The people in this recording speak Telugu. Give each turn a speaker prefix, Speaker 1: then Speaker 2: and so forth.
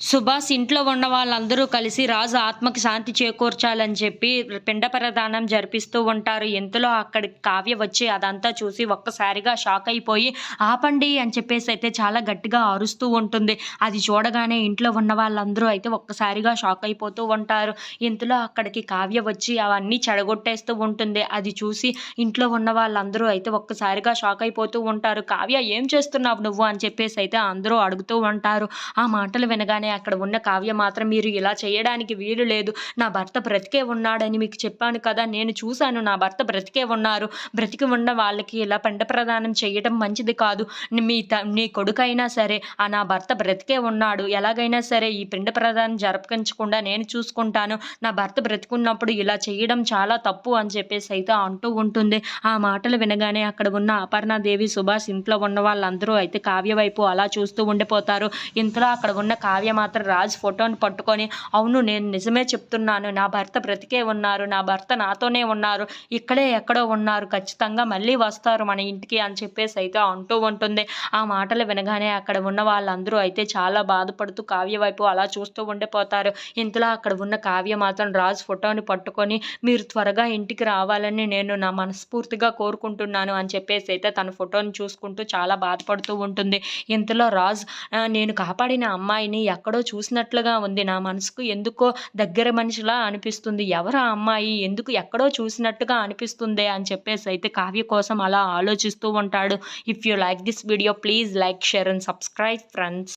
Speaker 1: సుభాష్ ఇంట్లో ఉన్న వాళ్ళందరూ కలిసి రాజు ఆత్మకి శాంతి చేకూర్చాలని చెప్పి పిండ ప్రదానం జరిపిస్తూ ఉంటారు. ఇంతలో అక్కడికి కావ్య వచ్చి అదంతా చూసి ఒక్కసారిగా షాక్ అయిపోయి ఆపండి అని చెప్పేసి అయితే చాలా గట్టిగా అరుస్తూ ఉంటుంది. అది చూడగానే ఇంట్లో ఉన్న వాళ్ళందరూ అయితే ఒక్కసారిగా షాక్ అయిపోతూ ఉంటారు. ఇంతలో అక్కడికి కావ్య వచ్చి అవన్నీ చెడగొట్టేస్తూ ఉంటుంది. అది చూసి ఇంట్లో ఉన్న వాళ్ళందరూ అయితే ఒక్కసారిగా షాక్ అయిపోతూ ఉంటారు. కావ్య ఏం చేస్తున్నావు నువ్వు అని చెప్పేసి అయితే అందరూ అడుగుతూ ఉంటారు. ఆ మాటలు వినగానే అక్కడ ఉన్న కావ్య మాత్రం మీరు ఇలా చేయడానికి వీలు లేదు. నా భర్త బ్రతికే ఉన్నాడని మీకు చెప్పాను కదా! నేను చూశాను నా భర్త బ్రతికే ఉన్నారు. బ్రతికి ఉన్న వాళ్ళకి ఇలా పిండ ప్రదానం చేయటం మంచిది కాదు. నీ కొడుకైనా సరే నా భర్త బ్రతికే ఉన్నాడు. ఎలాగైనా సరే ఈ పిండ ప్రదానం జరపకించకుండా నేను చూసుకుంటాను. నా భర్త బ్రతికున్నప్పుడు ఇలా చేయడం చాలా తప్పు అని చెప్పేసి అయితే అంటూ ఉంటుంది. ఆ మాటలు వినగానే అక్కడ ఉన్న అపర్ణాదేవి, సుభాష్ ఇంట్లో ఉన్న వాళ్ళందరూ అయితే కావ్య వైపు అలా చూస్తూ ఉండిపోతారు. ఇంతలో అక్కడ ఉన్న కావ్య మాత్రం రాజ్ ఫోటోని పట్టుకొని, అవును నేను నిజమే చెప్తున్నాను. నా భర్త బ్రతికే ఉన్నారు. నా భర్త నాతోనే ఉన్నారు. ఇక్కడే ఎక్కడో ఉన్నారు. ఖచ్చితంగా మళ్ళీ వస్తారు మన ఇంటికి అని చెప్పేసి అయితే అంటూ ఉంటుంది. ఆ మాటలు వినగానే అక్కడ ఉన్న వాళ్ళందరూ అయితే చాలా బాధపడుతూ కావ్య వైపు అలా చూస్తూ ఉండిపోతారు. ఇంతలో అక్కడ ఉన్న కావ్య మాత్రం రాజ్ ఫోటోని పట్టుకొని, మీరు త్వరగా ఇంటికి రావాలని నేను నా మనస్ఫూర్తిగా కోరుకుంటున్నాను అని చెప్పేసి అయితే తన ఫోటోని చూసుకుంటూ చాలా బాధపడుతూ ఉంటుంది. ఇంతలో రాజ్ నేను కాపాడిన అమ్మాయిని ఎక్కడో చూసినట్లుగా ఉంది. నా మనసుకు ఎందుకో దగ్గర మనిషిలా అనిపిస్తుంది. ఎవరు ఆ అమ్మాయి? ఎందుకు ఎక్కడో చూసినట్టుగా అనిపిస్తుందే అని చెప్పేసి అయితే కావ్య కోసం అలా ఆలోచిస్తూ ఉంటాడు. If you like this video please like, share and subscribe friends.